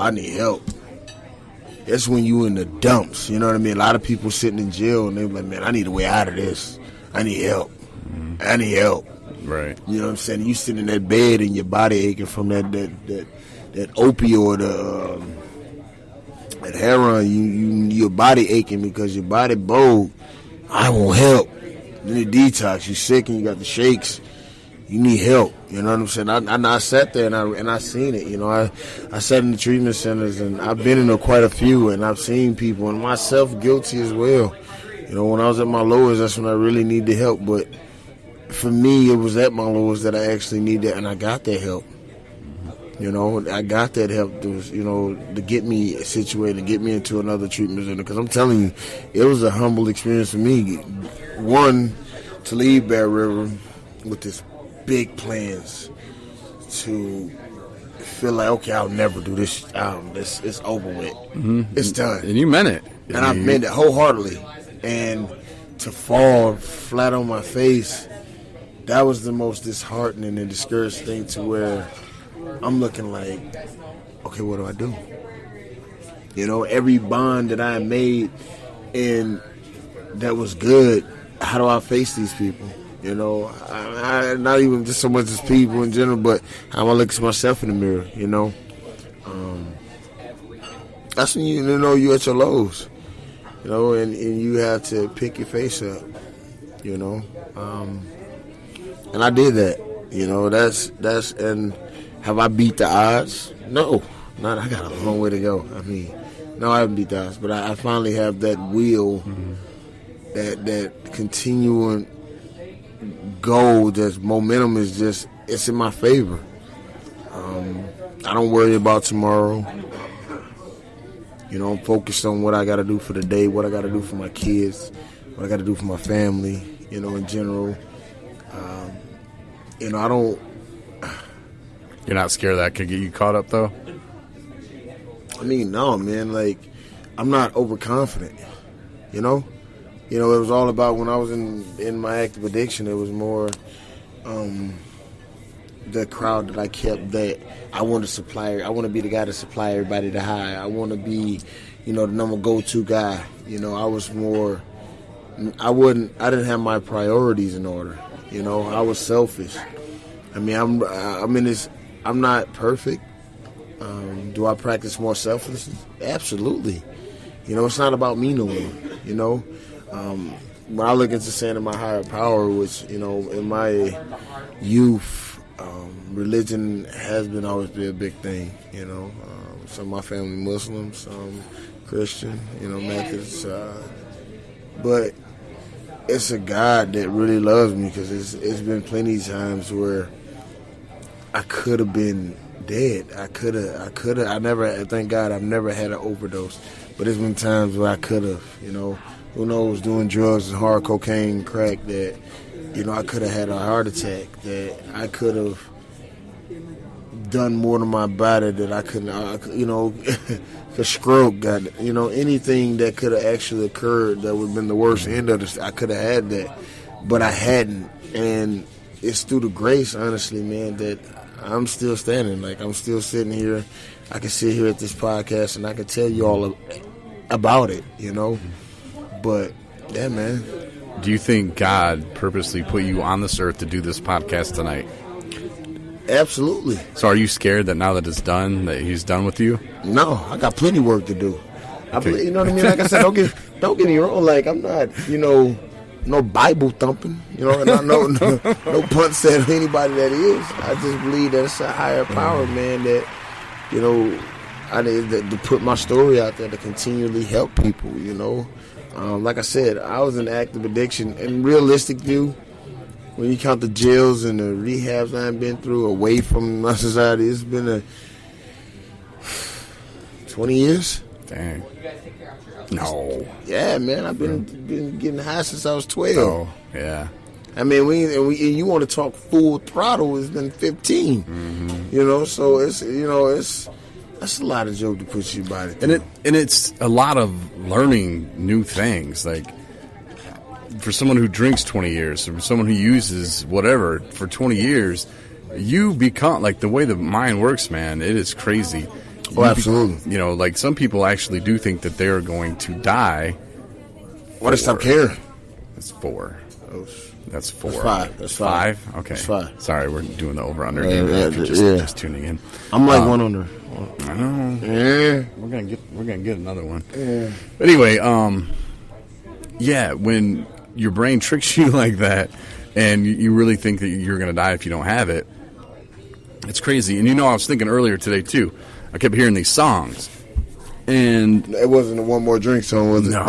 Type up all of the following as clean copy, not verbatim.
I need help. That's when you in the dumps. You know what I mean? A lot of people sitting in jail and they're like, man, I need a way out of this. I need help. I need help. Right. You know what I'm saying? You sitting in that bed and your body aching from that opioid, that heroin. Your body aching because your body bold. I want help. Then you detox. You sick and you got the shakes. You need help. You know what I'm saying? I sat there and I seen it. You know, I sat in the treatment centers and I've been in quite a few and I've seen people and myself guilty as well. You know, when I was at my lowest, that's when I really needed help. But for me, it was at my lowest that I actually needed, and I got that help. You know, I got that help to get me situated, to get me into another treatment center. Because I'm telling you, it was a humble experience for me. One, to leave Bear River with this big plans to feel like, okay, I'll never do this. It's over with. Mm-hmm. It's done. And you meant it. And I meant it wholeheartedly. And to fall flat on my face, that was the most disheartening and discouraged thing, to where I'm looking like, okay, what do I do? You know, every bond that I made and that was good, how do I face these people? You know, I not even just so much as people in general, but how I look at myself in the mirror, you know. That's when you know you're at your lows, you know, and you have to pick your face up, you know. And I did that, you know. That's and have I beat the odds? No, not. I got a long way to go. I mean, no, I haven't beat the odds, but I finally have that will, that continuing goal. That momentum is just, it's in my favor. I don't worry about tomorrow. You know, I'm focused on what I got to do for the day, what I got to do for my kids, what I got to do for my family, you know, in general. You know, I don't... You're not scared that could get you caught up, though? I mean, no, man. Like, I'm not overconfident, you know? You know, it was all about, when I was in my active addiction, it was more the crowd that I kept, that I want to supply. I want to be the guy to supply everybody the high. I want to be, you know, the number go-to guy. You know, I was more... I didn't have my priorities in order. You know, I was selfish. I mean, I'm in this. I'm not perfect. Do I practice more selflessness? Absolutely. You know, it's not about me no more. You know, when I look into saying in my higher power, which, you know, in my youth, religion has always been a big thing. You know, some of my family Muslims, some Christian, you know, Methodist, but it's a God that really loves me, because it's been plenty of times where I could have been dead. I could have. Thank God I've never had an overdose. But there's been times where I could have, you know. Who knows, doing drugs and hard cocaine, crack, that, you know, I could have had a heart attack, that I could have done more to my body that I couldn't, you know, a stroke, you know, anything that could have actually occurred that would have been the worst end of this. I could have had that, but I hadn't. And it's through the grace, honestly, man, that I'm still standing. Like, I'm still sitting here. I can sit here at this podcast and I can tell you all about it, you know. But, yeah, man. Do you think God purposely put you on this earth to do this podcast tonight? Absolutely. So are you scared that now that it's done, that he's done with you? No, I got plenty of work to do. You know what I mean? Like I said, don't get me wrong. Like, I'm not, you know, no Bible thumping, you know, and I know no punch said anybody that is. I just believe that it's a higher power, man, that, you know, I need to put my story out there to continually help people, you know. Like I said, I was in active addiction. In realistic view, when you count the jails and the rehabs I've been through away from my society, it's been 20 years. Dang. No. Yeah, man, I've been getting high since I was 12. Oh, yeah. I mean, and you want to talk full throttle, it's been 15. Mm-hmm. You know, so it's, you know, that's a lot of joke to put your body through. And it's a lot of learning new things. Like, for someone who drinks 20 years, or for someone who uses whatever for 20 years, you become, like, the way the mind works, man, it is crazy. Oh, absolutely. You know, like some people actually do think that they're going to die. Why they stop caring? That's 4. Oh, That's 4. That's 5. That's 5? Okay. That's 5. Sorry, we're doing the over-under Yeah, game. Just tuning in. I'm like one under. I know. Yeah. We're gonna get another one. Yeah. But anyway, yeah, when your brain tricks you like that, and you really think that you're gonna die if you don't have it, it's crazy. And I was thinking earlier today too. I kept hearing these songs, and It wasn't a One More Drink song, was it? no,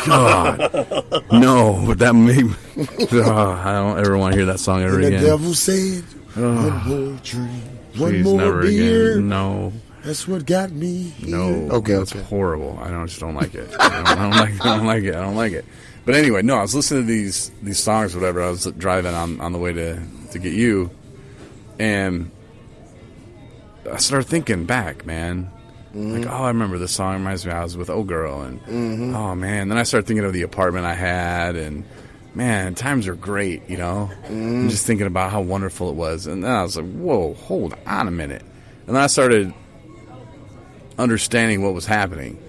God, no. But that made me. I don't ever want to hear that song ever And the again. devil said, one more drink, one Please, more never beer. again. No. That's what got me here. No, Okay, that's horrible. I just don't like it. I don't like it. But anyway, no, I was listening to these songs, or whatever. I was driving on the way to get you, and I started thinking back, man. Like, oh, I remember this song. It reminds me I was with old girl, and oh man. Then I started thinking of the apartment I had, and man, times are great, I'm just thinking about how wonderful it was, and then I was like, whoa, hold on a minute, and then I started understanding what was happening,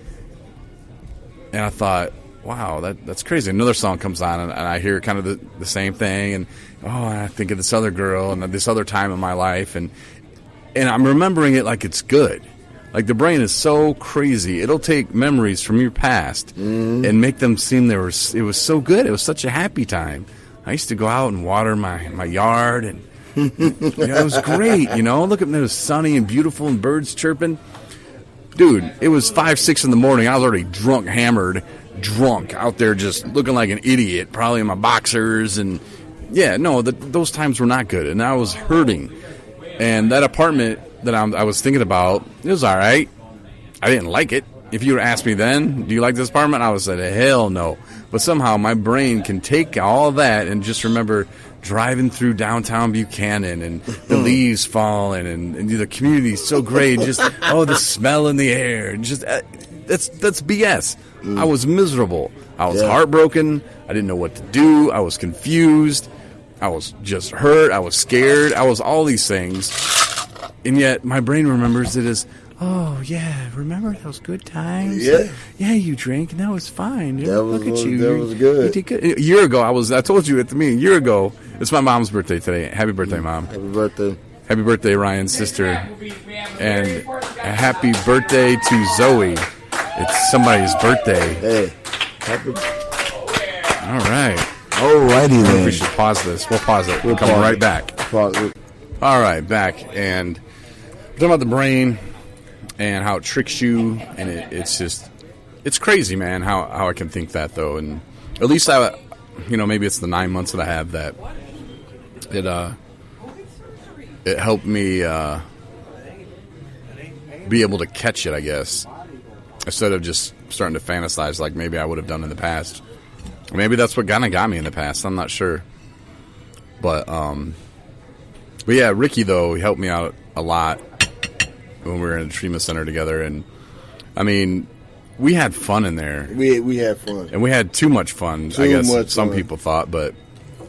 and I thought, wow, that's crazy. Another song comes on, and I hear kind of the same thing, and I think of this other girl and this other time in my life, and I'm remembering it like it's good. Like, the brain is so crazy, it'll take memories from your past and make them seem it was so good. It was such a happy time. I used to go out and water my yard, and it was great. Look at it was sunny and beautiful, and birds chirping. Dude, it was 5, 6 in the morning. I was already hammered, drunk, out there just looking like an idiot, probably in my boxers. And, yeah, no, those times were not good. And I was hurting. And that apartment that I was thinking about, it was all right. I didn't like it. If you would ask me then, do you like this apartment? I would say, hell no. But somehow my brain can take all of that and just remember driving through downtown Buchanan and the leaves falling and the community's so great. Just, the smell in the air. Just that's BS. I was miserable. I was heartbroken. I didn't know what to do. I was confused. I was just hurt. I was scared. I was all these things. And yet my brain remembers it as, oh, yeah, remember those good times? Yeah. Yeah, you drank, and that was fine. Look at you. That was good. You did good. A year ago, I told you at the meeting, a year ago, it's my mom's birthday today. Happy birthday, Mom. Happy birthday. Happy birthday, Ryan's sister. And a happy birthday to Zoe. It's somebody's birthday. Hey. Happy. All right. Alrighty then. We should pause this. We'll pause it. We'll come right back. Pause it. All right, back. And we're talking about the brain and how it tricks you. And it's crazy, man, how I can think that, though. And at least maybe it's the 9 months that I have that it helped me be able to catch it, I guess, instead of just starting to fantasize like maybe I would have done in the past. Maybe that's what kind of got me in the past. I'm not sure. But yeah, Ricky, though, he helped me out a lot when we were in the treatment center together. And, I mean, we had fun in there. We had fun. And we had too much fun, I guess some people thought. But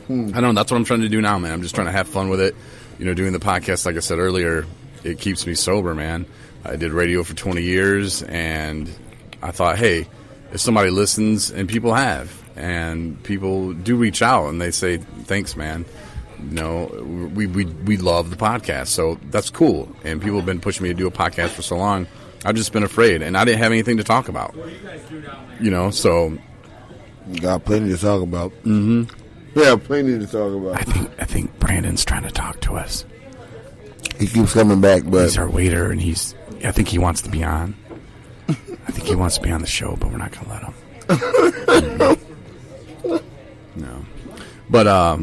I don't know. That's what I'm trying to do now, man. I'm just trying to have fun with it. Doing the podcast, like I said earlier, it keeps me sober, man. I did radio for 20 years, and I thought, hey, if somebody listens, and people have, and people do reach out, and they say, thanks, man. We love the podcast, so that's cool. And people have been pushing me to do a podcast for so long. I've just been afraid, and I didn't have anything to talk about. So you got plenty to talk about. Mm-hmm. Yeah, plenty to talk about. I think Brandon's trying to talk to us. He keeps coming back, but he's our waiter, and I think he wants to be on. I think he wants to be on the show, but we're not going to let him. No. But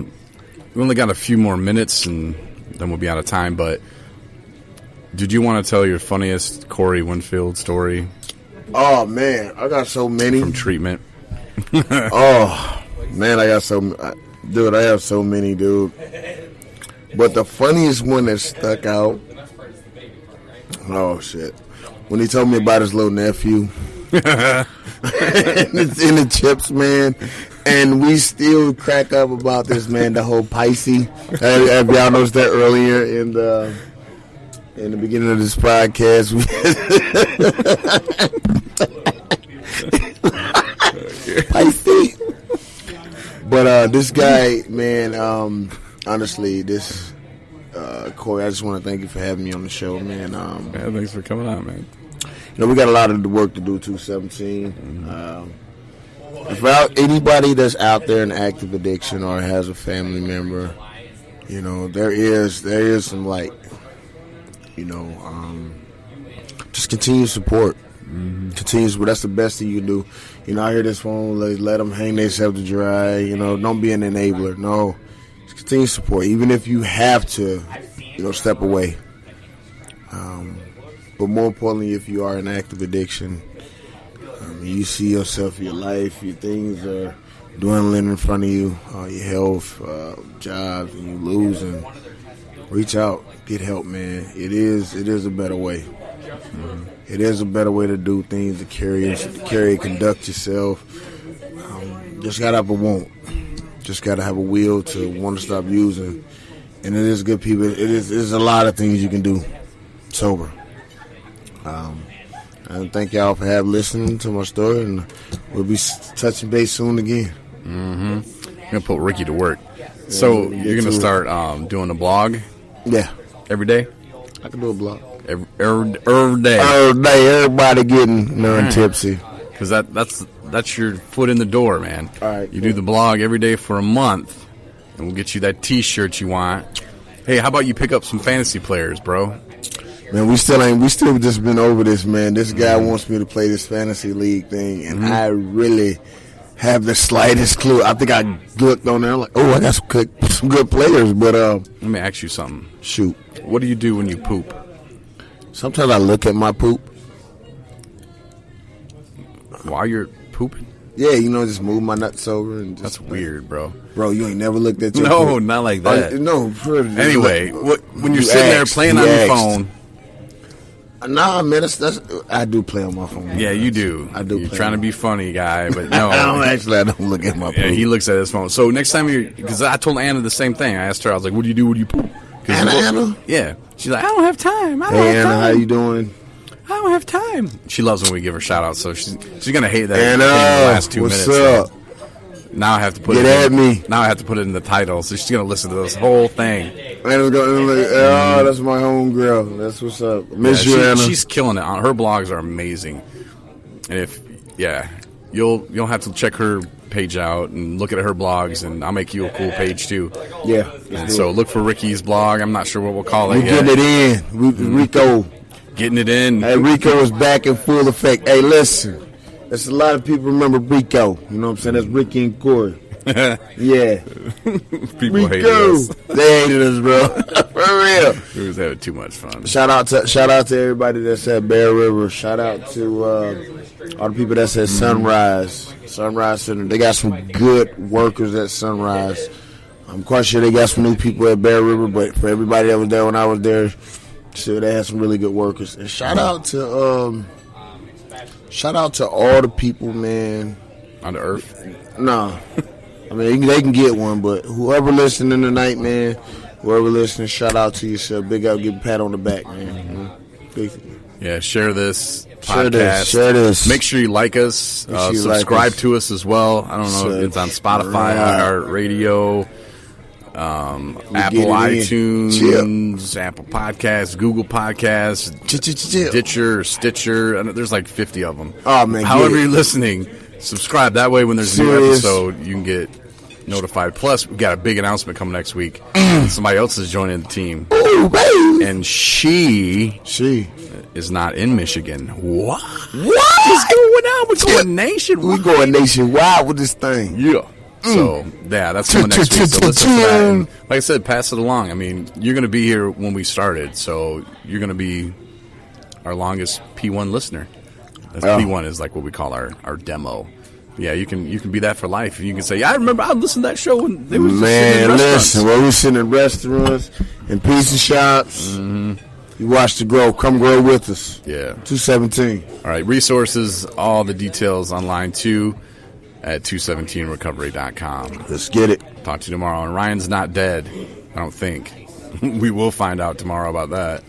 we only got a few more minutes, and then we'll be out of time. But did you want to tell your funniest Corey Winfield story? Oh, man. I got so many. From treatment. Oh, man, I got dude, I have so many, dude. But the funniest one that stuck out, oh, shit. When he told me about his little nephew. And it's in the chips, man. And we still crack up about this, man, the whole Pisces. Have y'all noticed that earlier in in the beginning of this podcast. But this guy, man, honestly, this Corey, I just want to thank you for having me on the show, man. Thanks for coming on, man. We got a lot of work to do, 217. If anybody that's out there in active addiction or has a family member, there is some light. Just continue support. That's the best thing you can do. I hear this phone, let them hang themselves to dry. Don't be an enabler. No, just continue support, even if you have to, step away. But more importantly, if you are in active addiction, you see yourself, your life, your things are dwindling in front of you, your health, jobs, and you losing. Reach out, get help, man. It is a better way. It is a better way to do things, to carry, conduct yourself. Just gotta have a want. Just gotta have a will to want to stop using. And it is good people. There's a lot of things you can do sober. And thank y'all for listening to my story, and we'll be touching base soon again. I'm gonna put Ricky to work. So you're gonna start doing a blog? Yeah. Every day? I can do a blog. Every day. Every day, everybody getting tipsy. Because that's your foot in the door, man. All right. You do the blog every day for a month, and we'll get you that T-shirt you want. Hey, how about you pick up some fantasy players, bro? Man, we still just been over this, man. This guy wants me to play this fantasy league thing, and I really have the slightest clue. I think I looked on there, like, I got some good players, but let me ask you something. Shoot. What do you do when you poop? Sometimes I look at my poop. While you're pooping? Yeah, just move my nuts over. And just, that's weird, bro. Bro, you ain't never looked at your No, poop. not like that. No. Anyway, when you're sitting there playing on your phone. Nah, man, I do play on my phone. Yeah, you do. I do. You're trying to be funny, guy, but no. I don't look at my poop. Yeah, he looks at his phone. So next time because I told Anna the same thing. I asked her, I was like, what do you do when you poop? Anna? Yeah. She's like, I don't have time. Hey, Anna, how you doing? I don't have time. She loves when we give her shout outs, so she's going to hate that Anna, in the last 2 minutes. What's up? So now I have to put Now I have to put it in the title, so she's going to listen to this whole thing. Anna's going to that's my homegirl. That's what's up. Miss you, Anna. She's killing it. Her blogs are amazing. And you'll have to check her page out and look at her blogs, and I'll make you a cool page too. Yeah. And so look for Ricky's blog. I'm not sure what we'll call it We're yet. getting it in. Rico. Getting it in. Hey, Rico is back in full effect. Hey, listen. There's a lot of people remember Rico. You know what I'm saying? That's Ricky and Corey. Yeah. People Rico. hated us. They hated us, bro. For real. We was having too much fun. Shout out to everybody that's at Bear River. Shout out to all the people that's at Sunrise Center. They got some good workers at Sunrise. I'm quite sure they got some new people at Bear River, but for everybody that was there when I was there, sure they had some really good workers. And shout out to all the people, man. On the earth? Nah. I mean, they can get one, but whoever listening tonight, man, whoever listening, shout out to yourself. Big up, give a pat on the back, man. Yeah, share this podcast. Share this. Make sure you like us. Subscribe to us as well. I don't know if it's on Spotify, iHeartRadio, Apple iTunes, Apple Podcasts, Google Podcasts, Stitcher. There's like 50 of them. Oh, man. However you're listening, subscribe. That way when there's a new episode, you can get notified. Plus, we got a big announcement coming next week. Somebody else is joining the team. Ooh, baby. And she is not in Michigan. What is going on? We're going nationwide. We're going nationwide with this thing. Yeah. So, that's coming next week. So listen for that. And like I said, pass it along. I mean, you're going to be here when we started, so you're going to be our longest P1 listener. P1 is like what we call our demo. Yeah, you can be that for life. You can say, yeah, I remember I listened to that show when they was listen, when we were sitting in restaurants and pizza shops. You watch the grow. Come grow with us. Yeah. 217. All right, resources, all the details online too at 217recovery.com. Let's get it. Talk to you tomorrow. And Ryan's not dead, I don't think. We will find out tomorrow about that.